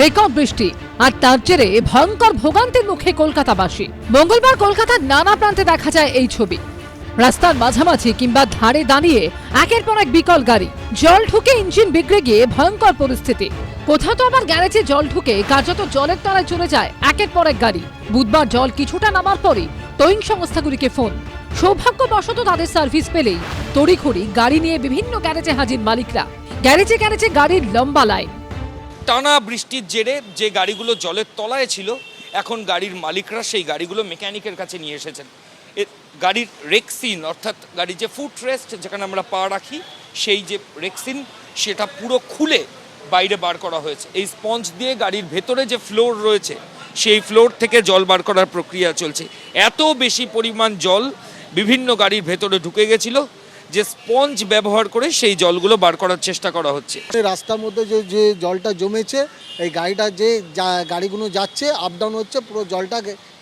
Record বৃষ্টি আর তার জেরে ভয়ঙ্কর ভোগান্তির মুখে কলকাতাবাসী। মঙ্গলবার কলকাতার নানা প্রান্তে দেখা যায় এই ছবি। রাস্তার মাঝামাঝি কিংবা ধারে দাঁড়িয়ে একের পর এক বিকল গাড়ি, জল ঢুকে ইঞ্জিন বিগড়ে গিয়ে ভয়ঙ্কর পরিস্থিতি। কোথাও তো আবার গ্যারেজে জল ঢুকে কার্যত জলের তলায় চলে যায় একের পর এক গাড়ি। বুধবার জল কিছুটা নামার পরই টোয়িং সংস্থাগুলিকে ফোন। সৌভাগ্যবশত তাদের সার্ভিস পেলেই তড়িঘড়ি গাড়ি নিয়ে বিভিন্ন গ্যারেজে হাজির মালিকরা। গ্যারেজে গ্যারেজে গাড়ির লম্বা লাইন। টানা বৃষ্টির জেরে যে গাড়িগুলো জলের তলায় ছিল, এখন গাড়ির মালিকরা সেই গাড়িগুলো মেকানিকের কাছে নিয়ে এসেছেন। গাড়ির রেক্সিন অর্থাৎ গাড়ির যে ফুট রেস্ট যেখানে আমরা পা রাখি, সেই যে রেক্সিন সেটা পুরো খুলে বাইরে বার করা হয়েছে। এই স্পঞ্জ দিয়ে গাড়ির ভেতরে যে ফ্লোর রয়েছে সেই ফ্লোর থেকে জল বার করার প্রক্রিয়া চলছে। এত বেশি পরিমাণ জল বিভিন্ন গাড়ির ভেতরে ঢুকে গেছিল যে স্পঞ্জ ব্যবহার করে সেই জলগুলো বার করার চেষ্টা করা হচ্ছে। রাস্তার মধ্যে যে জলটা জমেছে, এই গাড়িটা যে গাড়িগুলো যাচ্ছে আপ ডাউন হচ্ছে, পুরো জলটা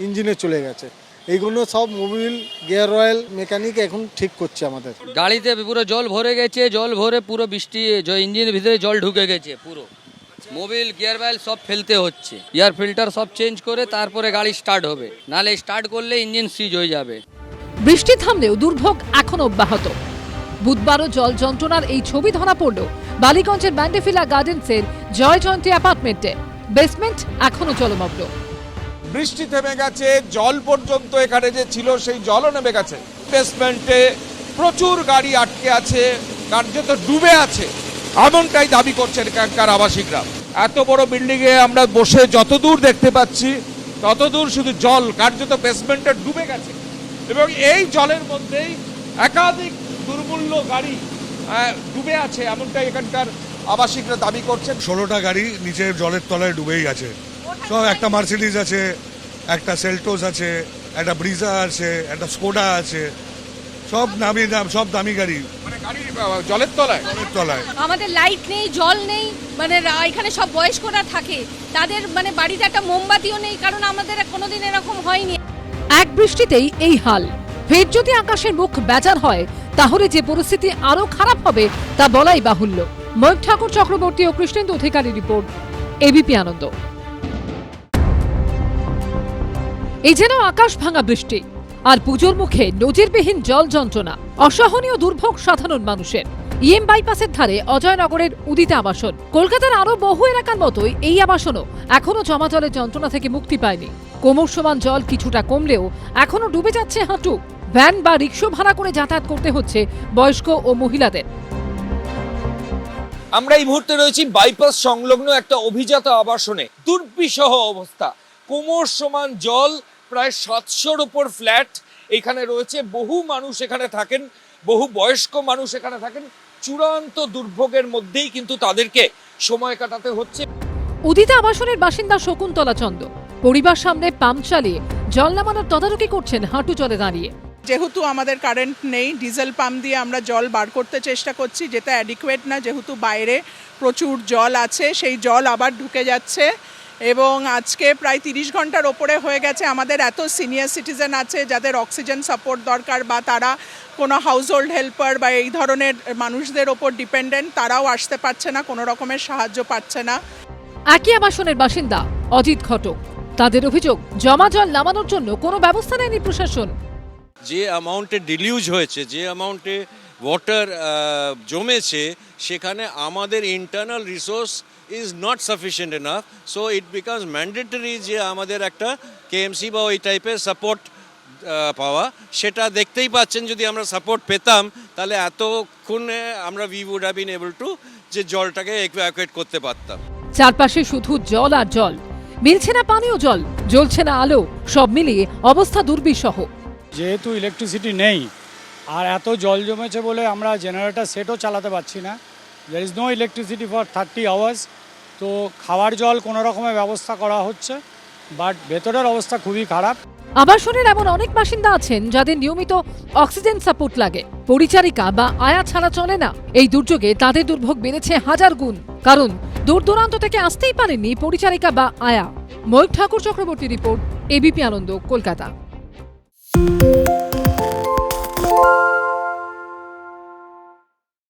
ইঞ্জিনে চলে গেছে। এইগুলো সব মোবিল, গিয়ার অয়েল মেকানিক এখন ঠিক করছে আমাদের। গাড়িতে পুরো জল ভরে গেছে, জল ভরে পুরো বৃষ্টি ইঞ্জিনের ভিতরে জল ঢুকে গেছে। পুরো মোবিল, গিয়ার অয়েল সব ফেলতে হচ্ছে। এয়ার ফিল্টার সব চেঞ্জ করে তারপরে গাড়ি স্টার্ট হবে, নাহলে স্টার্ট করলে ইঞ্জিন সিজ হয়ে যাবে। বৃষ্টি থামলেও দুর্ভোগ এখনো অব্যাহত। বুধবারও জল যন্ত্রণার এই ছবি ধরা পড়ল বালিগঞ্জের ব্যান্ডেফিলা গার্ডেন্সের জয় জয়ন্তী অ্যাপার্টমেন্টে। বেসমেন্ট এখনো জলমগ্ন। বৃষ্টি থেমে গেছে, জল পর্যন্ত এখানে যে ছিল সেই জলও নেমে গেছে। বেসমেন্টে প্রচুর গাড়ি আটকে আছে, কার্যত ডুবে আছে, এমনটাই দাবি করছেন এখানকার আবাসিকরা। এত বড় বিল্ডিংয়ে আমরা বসে যতদূর দেখতে পাচ্ছি ততদূর শুধু জল, কার্যত বেসমেন্টে ডুবে গেছে। এবং এই জলের মধ্যেই একাধিক দুর্মূল্য গাড়ি ডুবে আছে, এমনটাই এখানকার আবাসিকরা দাবি করছেন। 16টা গাড়ি নিচের জলের তলায় ডুবেই গেছে। সব একটা মার্সিডিজ আছে, একটা সেল্টোস আছে, একটা ব্রিজা আছে, একটা স্কোডা আছে, সব দামি গাড়ি, মানে গাড়ি জলের তলায়। আমাদের লাইট নেই, জল নেই, মানে এখানে সব বয়স্করা থাকে, তাদের মানে বাড়িতে একটা মোমবাতিও নেই, কারণ আমাদের কোনোদিন এরকম হয়নি। এক বৃষ্টিতেই এই হাল। ফের যদি আকাশের মুখ বেজার হয় তাহলে যে পরিস্থিতি আরো খারাপ হবে তা বলাই বাহুল্য। ময়ূর ঠাকুর চক্রবর্তী ও কৃষ্ণেন্দু অধিকারী রিপোর্ট, এবিপি আনন্দ। এই যেন আকাশ ভাঙা বৃষ্টি আর পুজোর মুখে নজিরবিহীন জল যন্ত্রণা। অসহনীয় দুর্ভোগ সাধারণ মানুষের। ইএম বাইপাসের ধারে অজয়নগরের উদিতা আবাসন। কলকাতার আরো বহু এলাকার মতোই এই আবাসনও এখনো জমা জলের যন্ত্রণা থেকে মুক্তি পায়নি। কোমর সমান জল কিছুটা কমলেও এখনো ডুবে যাচ্ছে হাঁটু। ভ্যান বা রিকশা ভাড়া করে যাতায়াত করতে হচ্ছে বয়স্ক ও মহিলাদের। আমরা এই মুহূর্তে রয়েছি বাইপাস সংলগ্ন একটা অভিজাত আবাসনে। দুর্বিষহ অবস্থা, কোমর সমান জল, প্রায় 700-র উপর ফ্ল্যাট এখানে রয়েছে। বহু মানুষ এখানে থাকেন, বহু বয়স্ক মানুষ এখানে থাকেন। চূড়ান্ত দুর্ভোগের মধ্যেই কিন্তু তাদেরকে সময় কাটাতে হচ্ছে। উদিতা আবাসনের বাসিন্দা শকুন্তলা চন্দ পরিবার সামনে পাম্প চালিয়ে জল নামানোর তদারকি করছেন হাঁটু জলে দাঁড়িয়ে। যেহেতু আমাদের কারেন্ট নেই, ডিজেল পাম্প দিয়ে আমরা জল বার করতে চেষ্টা করছি, যেটা অ্যাডিকুয়েট না, যেহেতু বাইরে প্রচুর জল আছে, সেই জল আবার ঢুকে যাচ্ছে। এবং আজকে প্রায় 30 ঘন্টার ওপরে হয়ে গেছে। আমাদের এত সিনিয়র সিটিজেন আছে যাদের অক্সিজেন সাপোর্ট দরকার, বা তারা কোনো হাউসহোল্ড হেল্পার বা এই ধরনের মানুষদের ওপর ডিপেন্ডেন্ট, তারাও আসতে পারছে না, কোনো রকমের সাহায্য পাচ্ছে না। একই আবাসনের বাসিন্দা অজিত ঘটক। তাদের অভিযোগ, জমা জল নামানোর জন্য কোনো ব্যবস্থা নেয়নি প্রশাসন। যে অ্যামাউন্টে ডিলিউজ হয়েছে, যে অ্যামাউন্টে ওয়াটার জমেছে, সেখানে আমাদের internal resource is not sufficient enough. So it becomes mandatory যে আমাদের একটা কেএমসি বা ওই টাইপের সাপোর্ট পাওয়া। সেটা দেখতেই পাচ্ছেন, যদি আমরা সাপোর্ট পেতাম তাহলে এতক্ষণে আমরা we would have been able to যে জলটাকে ইভ্যাকুয়েট করতে পারতাম। চারপাশে শুধু জল আর জল, মিলছে না পানীয় জল, জ্বলছে না আলো, সব মিলিয়ে অবস্থা দুর্বিষহ। যেহেতু ইলেকট্রিসিটি নেই আর এত জল জমেছে বলে আমরা জেনারেটর সেটও চালাতে পারছি না। There is no electricity for 30 hours. তো খাওয়ার জল কোনো রকমের ব্যবস্থা করা হচ্ছে, বাট ভেতরের অবস্থা খুবই খারাপ। আবাসনের এমন অনেক বাসিন্দা আছেন যাদের নিয়মিত অক্সিজেন সাপোর্ট লাগে। পরিচারিকা বা আয়া ছাড়া চলে না। এই দুর্যোগে তাদের দুর্ভোগ বেড়েছে 1000 গুণ, কারণ দূর দূরান্ত থেকে আসতেই পারেননি পরিচারিকা বা আয়া। ময়ূর ঠাকুর চক্রবর্তী রিপোর্ট, এবিপি আনন্দ, কলকাতা।